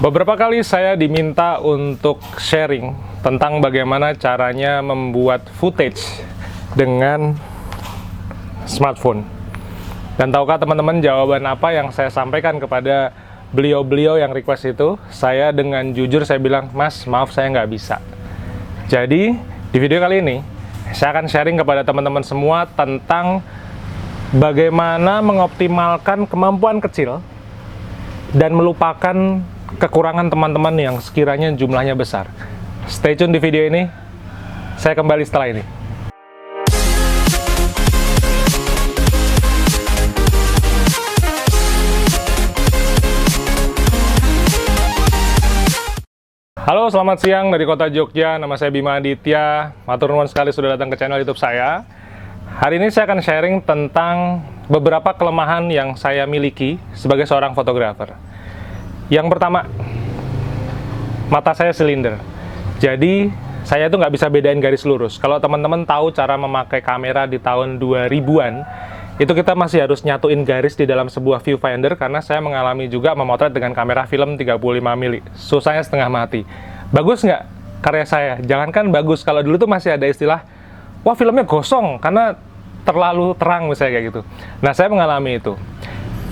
Beberapa kali saya diminta untuk sharing tentang bagaimana caranya membuat footage dengan smartphone. Dan tahukah teman-teman jawaban apa yang saya sampaikan kepada beliau-beliau yang request itu? Saya dengan jujur saya bilang, "Mas, maaf saya nggak bisa." Jadi, di video kali ini, saya akan sharing kepada teman-teman semua tentang bagaimana mengoptimalkan kemampuan kecil dan melupakan kekurangan teman-teman yang sekiranya jumlahnya besar. Stay tune di video ini, saya kembali setelah ini. Halo, selamat siang dari kota Jogja, nama saya Bima Aditya. Matur nuwun sekali sudah datang ke channel YouTube saya. Hari ini saya akan sharing tentang beberapa kelemahan yang saya miliki sebagai seorang fotografer. Yang pertama, mata saya silinder. Jadi, saya itu nggak bisa bedain garis lurus. Kalau teman-teman tahu cara memakai kamera di tahun 2000-an, itu kita masih harus nyatuin garis di dalam sebuah viewfinder, karena saya mengalami juga memotret dengan kamera film 35 mili. Susahnya setengah mati. Bagus nggak karya saya? Jangankan bagus, kalau dulu tuh masih ada istilah, wah filmnya gosong, karena terlalu terang misalnya kayak gitu. Nah, saya mengalami itu.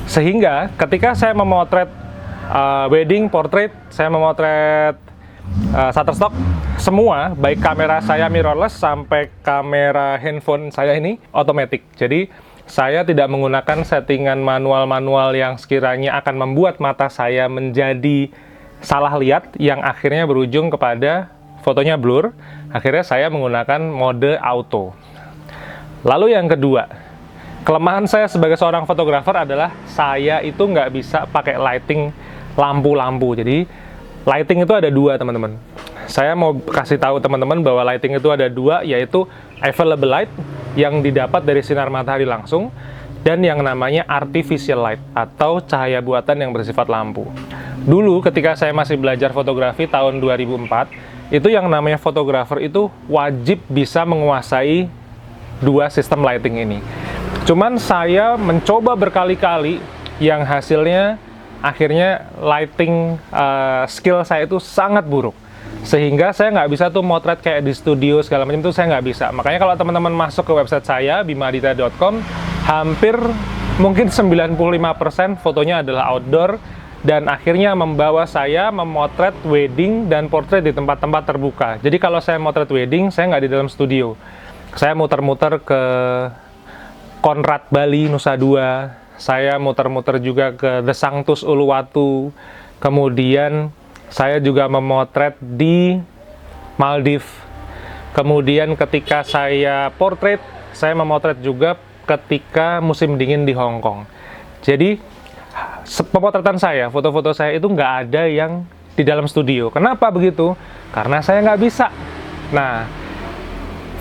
Sehingga ketika saya memotret wedding, portrait, saya memotret Shutterstock, semua, baik kamera saya mirrorless sampai kamera handphone saya ini automatic. Jadi, saya tidak menggunakan settingan manual-manual yang sekiranya akan membuat mata saya menjadi salah lihat, yang akhirnya berujung kepada fotonya blur. Akhirnya saya menggunakan mode auto. Lalu yang kedua, kelemahan saya sebagai seorang fotografer adalah saya itu nggak bisa pakai lighting lampu-lampu. Jadi lighting itu ada dua, teman-teman. Saya mau kasih tahu teman-teman bahwa lighting itu ada dua, yaitu available light yang didapat dari sinar matahari langsung, dan yang namanya artificial light atau cahaya buatan yang bersifat lampu. Dulu ketika saya masih belajar fotografi tahun 2004, itu yang namanya fotografer itu wajib bisa menguasai dua sistem lighting ini. Cuman saya mencoba berkali-kali, yang hasilnya akhirnya lighting skill saya itu sangat buruk, sehingga saya nggak bisa tuh motret kayak di studio segala macam, itu saya nggak bisa. Makanya kalau teman-teman masuk ke website saya bimaditya.com, hampir mungkin 95% fotonya adalah outdoor, dan akhirnya membawa saya memotret wedding dan portrait di tempat-tempat terbuka. Jadi kalau saya motret wedding, saya nggak di dalam studio, saya muter-muter ke Konrad Bali Nusa Dua, saya muter-muter juga ke The Sanctus Uluwatu, kemudian saya juga memotret di Maldives. Kemudian ketika saya portrait, saya memotret juga ketika musim dingin di Hong Kong. Jadi pemotretan saya, foto-foto saya itu nggak ada yang di dalam studio. Kenapa begitu? Karena saya nggak bisa. Nah,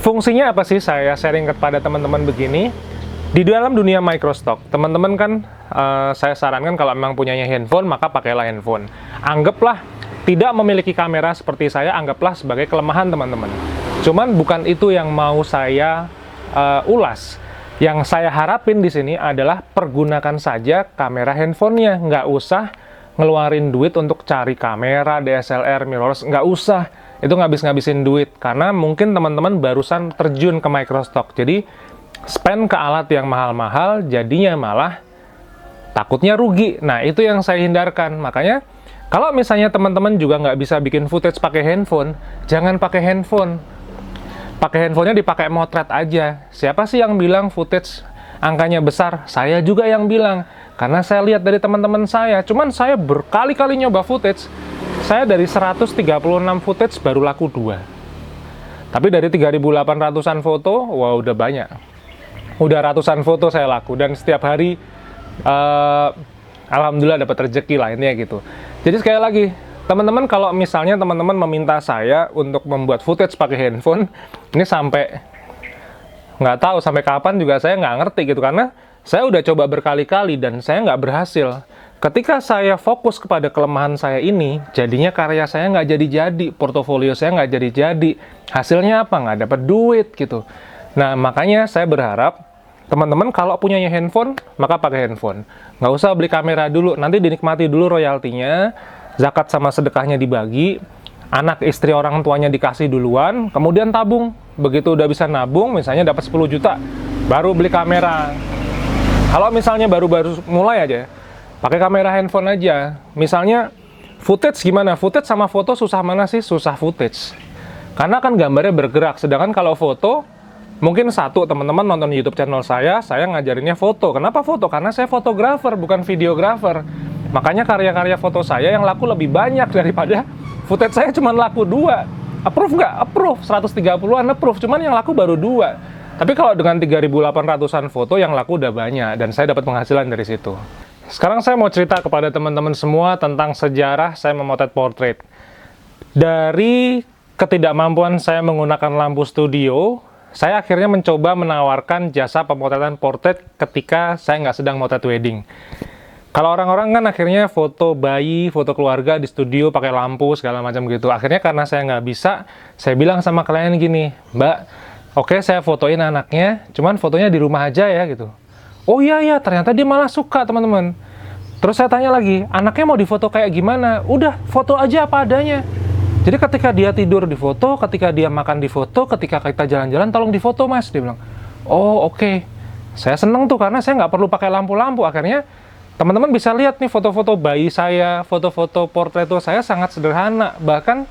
fungsinya apa sih saya sharing kepada teman-teman begini? Di dalam dunia microstock, teman-teman kan saya sarankan kalau memang punyanya handphone, maka pakailah handphone. Anggaplah tidak memiliki kamera seperti saya, anggaplah sebagai kelemahan teman-teman. Cuman bukan itu yang mau saya ulas. Yang saya harapin di sini adalah pergunakan saja kamera handphonenya, nggak usah ngeluarin duit untuk cari kamera, DSLR, mirrorless, nggak usah. Itu ngabis-ngabisin duit, karena mungkin teman-teman barusan terjun ke microstock. Jadi spend ke alat yang mahal-mahal, jadinya malah takutnya rugi. Nah, itu yang saya hindarkan. Makanya, kalau misalnya teman-teman juga nggak bisa bikin footage pakai handphone, jangan pakai handphone. Pakai handphonenya dipakai motret aja. Siapa sih yang bilang footage angkanya besar? Saya juga yang bilang. Karena saya lihat dari teman-teman saya. Cuman saya berkali-kali nyoba footage. Saya dari 136 footage baru laku 2. Tapi dari 3.800-an foto, wah udah banyak. Udah ratusan foto saya laku, dan setiap hari alhamdulillah dapat rezeki lah, intinya gitu. Jadi sekali lagi, teman-teman kalau misalnya teman-teman meminta saya untuk membuat footage pakai handphone, ini sampai nggak tahu sampai kapan juga saya nggak ngerti gitu, karena saya udah coba berkali-kali dan saya nggak berhasil. Ketika saya fokus kepada kelemahan saya ini, jadinya karya saya nggak jadi-jadi, portofolio saya nggak jadi-jadi, hasilnya apa? Nggak dapat duit gitu. Nah, makanya saya berharap teman-teman kalau punyanya handphone, maka pakai handphone. Nggak usah beli kamera dulu, nanti dinikmati dulu royaltinya. zakat sama sedekahnya dibagi, anak istri orang tuanya dikasih duluan, kemudian tabung. Begitu udah bisa nabung, misalnya dapat 10 juta, baru beli kamera. Kalau misalnya baru-baru mulai aja, pakai kamera handphone aja. Misalnya footage gimana? Footage sama foto susah mana sih? Susah footage. Karena kan gambarnya bergerak, sedangkan kalau foto, mungkin satu, teman-teman nonton YouTube channel saya ngajarinnya foto. Kenapa foto? Karena saya fotografer, bukan videografer. Makanya karya-karya foto saya yang laku lebih banyak daripada footage saya cuma laku 2. Approve nggak? Approve. 130-an approve, cuman yang laku baru 2. Tapi kalau dengan 3.800-an foto, yang laku udah banyak, dan saya dapat penghasilan dari situ. Sekarang saya mau cerita kepada teman-teman semua tentang sejarah saya memotret portrait. Dari ketidakmampuan saya menggunakan lampu studio, saya akhirnya mencoba menawarkan jasa pemotretan portrait ketika saya nggak sedang motret wedding. Kalau orang-orang kan akhirnya foto bayi, foto keluarga di studio pakai lampu segala macam gitu. Akhirnya karena saya nggak bisa, saya bilang sama klien gini, Mbak, oke saya fotoin anaknya, cuman fotonya di rumah aja ya gitu. Oh iya, ternyata dia malah suka teman-teman. Terus saya tanya lagi, anaknya mau difoto kayak gimana? Udah, foto aja apa adanya. Jadi ketika dia tidur di foto, ketika dia makan di foto, ketika kita jalan-jalan, tolong difoto mas. Dia bilang, oh oke. Saya seneng tuh karena saya nggak perlu pakai lampu-lampu. Akhirnya teman-teman bisa lihat nih foto-foto bayi saya, foto-foto portrait saya sangat sederhana. Bahkan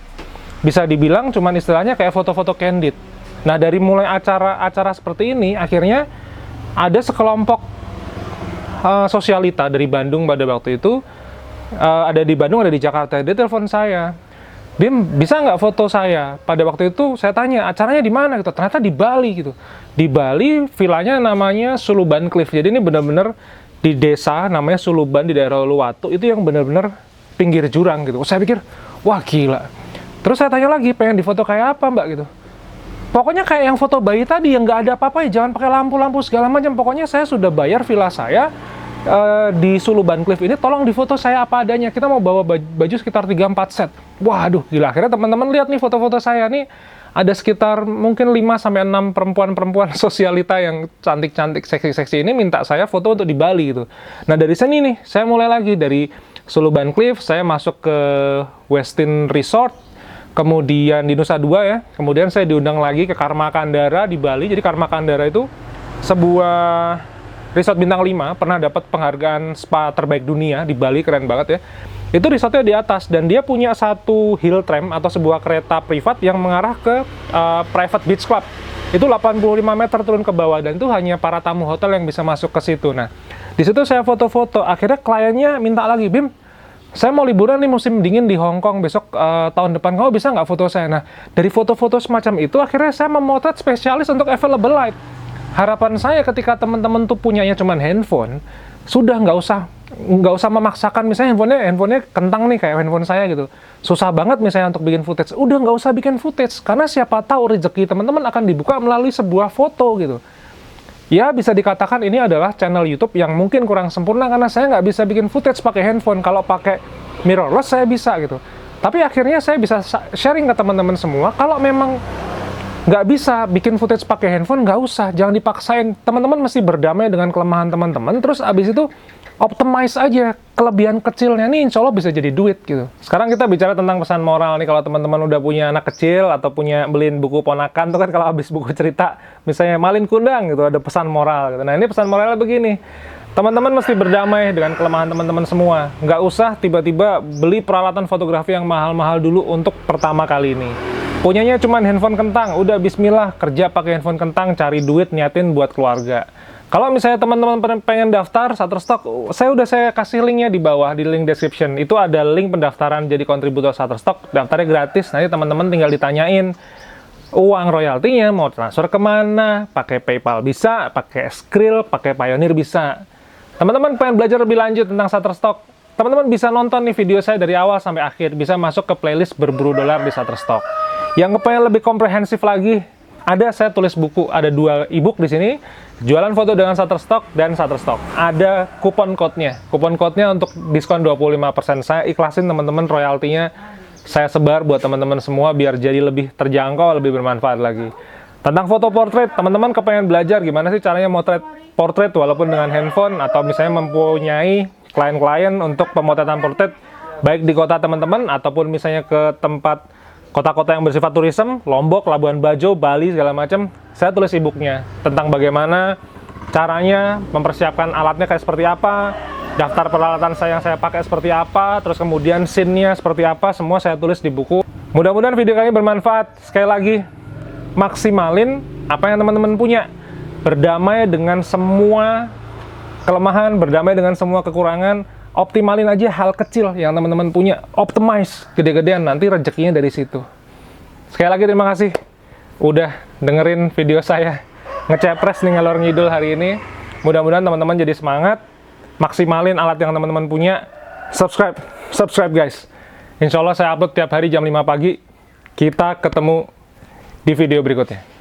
bisa dibilang cuman istilahnya kayak foto-foto candid. Nah dari mulai acara-acara seperti ini, akhirnya ada sekelompok sosialita dari Bandung pada waktu itu, ada di Bandung, ada di Jakarta. Dia telepon saya, Bim, bisa nggak foto saya? Pada waktu itu saya tanya, acaranya di mana gitu? Ternyata di Bali gitu. Di Bali, villanya namanya Suluban Cliff. Jadi ini benar-benar di desa namanya Suluban di daerah Uluwatu. Itu yang benar-benar pinggir jurang gitu. Saya pikir, wah gila. Terus saya tanya lagi, pengen difoto kayak apa mbak gitu? Pokoknya kayak yang foto bayi tadi, yang nggak ada apa-apa ya, jangan pakai lampu-lampu segala macam. Pokoknya saya sudah bayar villa saya di Suluban Cliff ini, tolong difoto saya apa adanya. Kita mau bawa baju sekitar 3-4 set. Waduh, gila. Akhirnya teman-teman lihat nih foto-foto saya nih, ada sekitar mungkin 5-6 perempuan-perempuan sosialita yang cantik-cantik, seksi-seksi ini minta saya foto untuk di Bali gitu. Nah dari sini nih, saya mulai lagi dari Suluban Cliff, saya masuk ke Westin Resort, kemudian di Nusa Dua ya, kemudian saya diundang lagi ke Karma Kandara di Bali. Jadi Karma Kandara itu sebuah resort bintang 5, pernah dapat penghargaan spa terbaik dunia di Bali, keren banget ya. Itu resortnya di atas, dan dia punya satu hill tram atau sebuah kereta privat yang mengarah ke private beach club. Itu 85 meter turun ke bawah, dan itu hanya para tamu hotel yang bisa masuk ke situ. Nah, di situ saya foto-foto. Akhirnya kliennya minta lagi, Bim, saya mau liburan nih musim dingin di Hong Kong besok tahun depan, kamu bisa nggak foto saya? Nah, dari foto-foto semacam itu, akhirnya saya memotret spesialis untuk available light. Harapan saya ketika teman-teman tuh punyanya cuman handphone, sudah nggak usah memaksakan, misalnya handphonenya kentang nih kayak handphone saya gitu, susah banget misalnya untuk bikin footage, udah nggak usah bikin footage, karena siapa tahu rezeki teman-teman akan dibuka melalui sebuah foto gitu. Ya bisa dikatakan ini adalah channel YouTube yang mungkin kurang sempurna karena saya nggak bisa bikin footage pakai handphone. Kalau pakai mirrorless saya bisa gitu, tapi akhirnya saya bisa sharing ke teman-teman semua, kalau memang nggak bisa bikin footage pakai handphone, nggak usah, jangan dipaksain. Teman-teman mesti berdamai dengan kelemahan teman-teman, terus abis itu optimize aja kelebihan kecilnya, nih insya Allah bisa jadi duit gitu. Sekarang kita bicara tentang pesan moral nih, kalau teman-teman udah punya anak kecil atau punya beliin buku ponakan tuh kan, kalau habis buku cerita misalnya Malin Kundang gitu, ada pesan moral gitu. Nah ini pesan moralnya begini, teman-teman mesti berdamai dengan kelemahan teman-teman semua. Nggak usah tiba-tiba beli peralatan fotografi yang mahal-mahal dulu untuk pertama kali ini. Punyanya cuman handphone kentang, udah bismillah, kerja pakai handphone kentang, cari duit, niatin buat keluarga. Kalau misalnya teman-teman pengen daftar Shutterstock, saya kasih linknya di bawah, di link description. Itu ada link pendaftaran jadi kontributor Shutterstock, daftarnya gratis, nanti teman-teman tinggal ditanyain uang royaltinya, mau transfer kemana, pakai PayPal bisa, pakai Skrill, pakai Payoneer bisa. Teman-teman pengen belajar lebih lanjut tentang Shutterstock, teman-teman bisa nonton nih video saya dari awal sampai akhir, bisa masuk ke playlist berburu dolar di Shutterstock. Yang kepengen lebih komprehensif lagi, saya tulis buku, ada 2 ebook di sini, jualan foto dengan Shutterstock dan Shutterstock. Ada kupon code-nya. Kupon code-nya untuk diskon 25%. Saya ikhlasin teman-teman, royaltinya saya sebar buat teman-teman semua biar jadi lebih terjangkau, lebih bermanfaat lagi. Tentang foto portrait, teman-teman kepengen belajar gimana sih caranya motret portrait walaupun dengan handphone, atau misalnya mempunyai klien-klien untuk pemotretan portrait, baik di kota teman-teman ataupun misalnya ke tempat kota-kota yang bersifat turisme, Lombok, Labuan Bajo, Bali, segala macam, saya tulis e-booknya tentang bagaimana caranya mempersiapkan alatnya kayak seperti apa, daftar peralatan saya yang saya pakai seperti apa, terus kemudian scene-nya seperti apa, semua saya tulis di buku. Mudah-mudahan video kali ini bermanfaat. Sekali lagi, maksimalin apa yang teman-teman punya. Berdamai dengan semua kelemahan, berdamai dengan semua kekurangan, optimalin aja hal kecil yang teman-teman punya, optimize gede-gedean, nanti rezekinya dari situ. Sekali lagi terima kasih udah dengerin video saya ngecepres nih ngalor ngidul hari ini. Mudah-mudahan teman-teman jadi semangat, maksimalin alat yang teman-teman punya, subscribe guys. Insya Allah saya upload tiap hari jam 5 pagi. Kita ketemu di video berikutnya.